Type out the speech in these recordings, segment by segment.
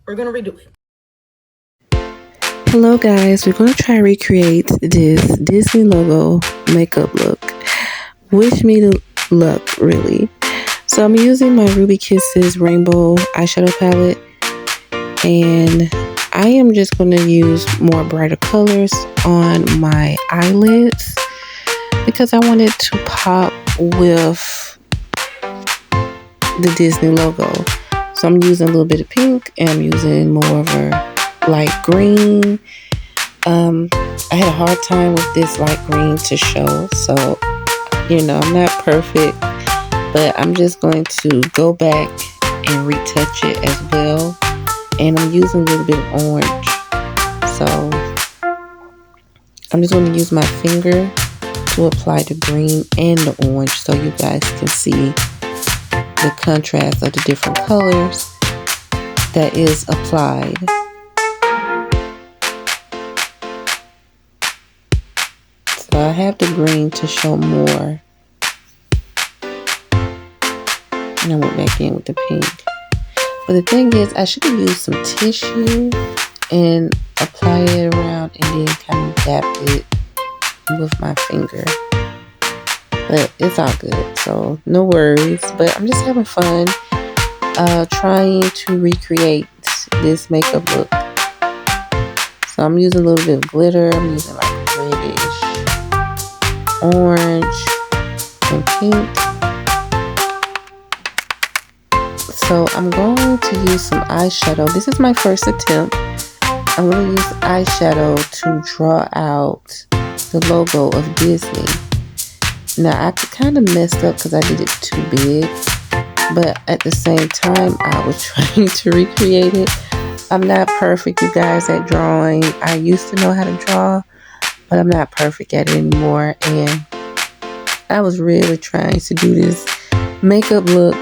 We're going to redo it. Hello guys, we're going to try to recreate this Disney logo makeup look. Wish me the luck, really. So I'm using my Ruby Kisses rainbow eyeshadow palette, and I am just going to use more brighter colors on my eyelids because I want it to pop with the Disney logo. So I'm using a little bit of pink and I'm using more of a light green. I had a hard time with this light green to show, so I'm not perfect, but I'm just going to go back and retouch it as well. And I'm using a little bit of orange, so I'm just going to use my finger to apply the green and the orange so you guys can see the contrast of the different colors that is applied. So I have the green to show more, and I went back in with the pink. But the thing is, I should have used some tissue and apply it around and then kind of dab it with my finger. But it's all good, so no worries. But I'm just having fun trying to recreate this makeup look. So I'm using a little bit of glitter. I'm using like reddish, orange, and pink. So I'm going to use some eyeshadow. This is my first attempt. I'm going to use eyeshadow to draw out the logo of Disney. Now I kind of messed up because I did it too big, but at the same time I was trying to recreate it. I'm not perfect, you guys, at drawing. I used to know how to draw, but I'm not perfect at it anymore, and I was really trying to do this makeup look,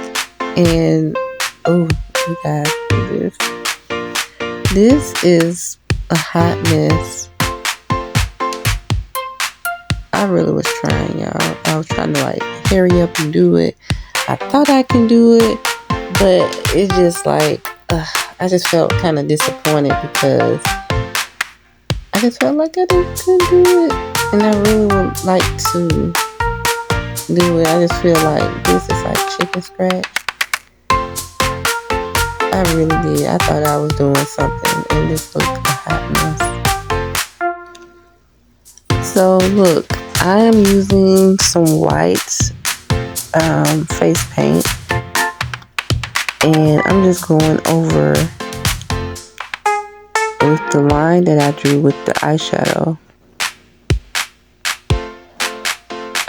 and oh, you guys, this is a hot mess. I really was trying, y'all. I was trying to like hurry up and do it. I thought I can do it, but it's just like I just felt kind of disappointed because I just felt like I couldn't do it, and I really would like to do it. I just feel like this is like chicken scratch. I really did. I thought I was doing something, and this looked a hot mess. So look, I am using some white face paint, and I'm just going over with the line that I drew with the eyeshadow.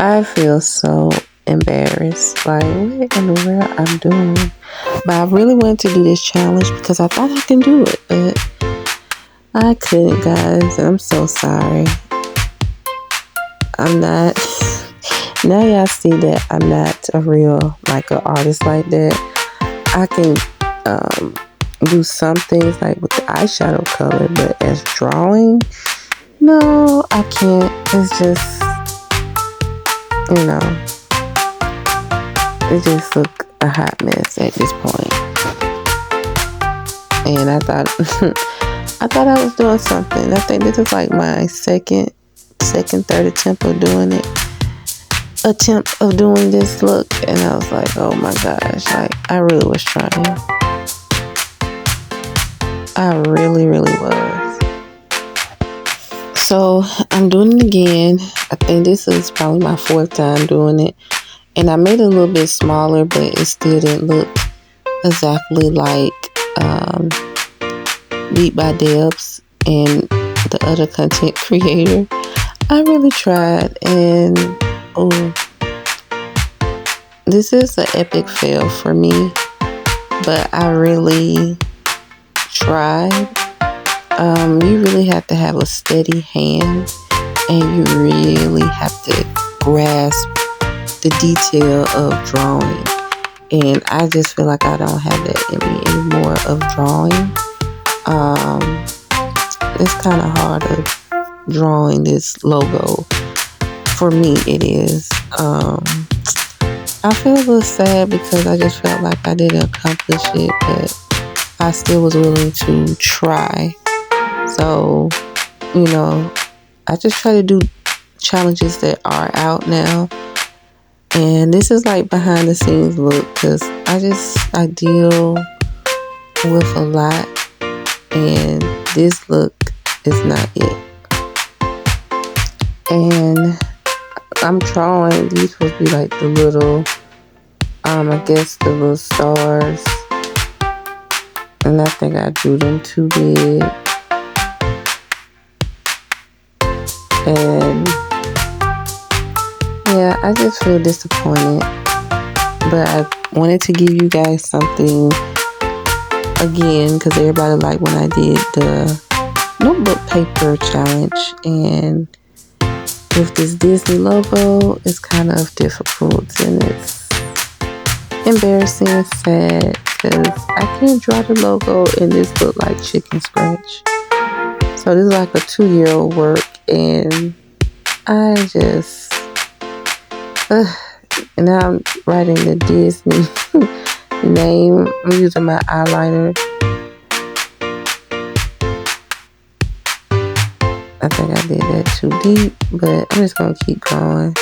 I feel so embarrassed, like what in the world I'm doing. But I really wanted to do this challenge because I thought I can do it, but I couldn't, guys, and I'm so sorry. I'm not. Now y'all see that I'm not a real like an artist like that. I can do some things like with the eyeshadow color, but as drawing, no, I can't. It's just, it just look a hot mess at this point. And I thought I was doing something. I think this is like my second, third attempt of doing this look, and I was like, oh my gosh, like I really was trying. I really was. So I'm doing it again. I think this is probably my fourth time doing it, and I made it a little bit smaller, but it still didn't look exactly like Beat by Debs and the other content creator. I really tried, and this is an epic fail for me, but I really tried. You really have to have a steady hand, and you really have to grasp the detail of drawing, and I just feel like I don't have that in me anymore of drawing. It's kind of hard of drawing this logo. For me, it is. I feel a little sad because I just felt like I didn't accomplish it, but I still was willing to try. So, you know, I just try to do challenges that are out now. And this is like behind the scenes look, because I deal with a lot, and this look is not it. And I'm drawing, these supposed to be like the little, I guess the little stars. And I think I drew them too big. And yeah, I just feel disappointed. But I wanted to give you guys something again, because everybody liked when I did the notebook paper challenge. And with this Disney logo, it's kind of difficult, and it's embarrassing and sad, because I can't draw the logo and this look like chicken scratch. So this is like a 2-year-old work, and I just and now I'm writing the Disney name. I'm using my eyeliner. I think I did that too deep, but I'm just gonna keep going.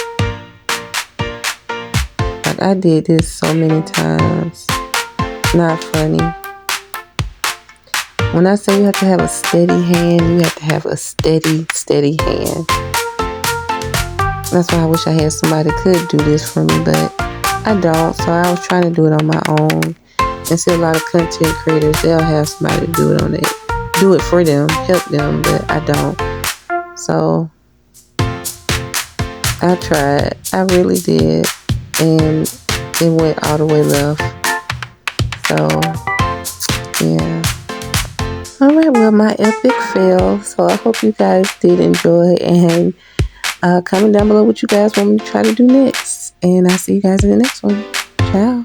Like, I did this so many times. Not funny. When I say you have to have a steady hand, you have to have a steady hand. That's why I wish I had somebody that could do this for me, but I don't. So I was trying to do it on my own. And see, a lot of content creators, they'll have somebody to do it for them, help them, but I don't. So I tried. I really did. And it went all the way left. So, yeah. Alright, well, my epic fail. So I hope you guys did enjoy. And comment down below what you guys want me to try to do next. And I'll see you guys in the next one. Ciao.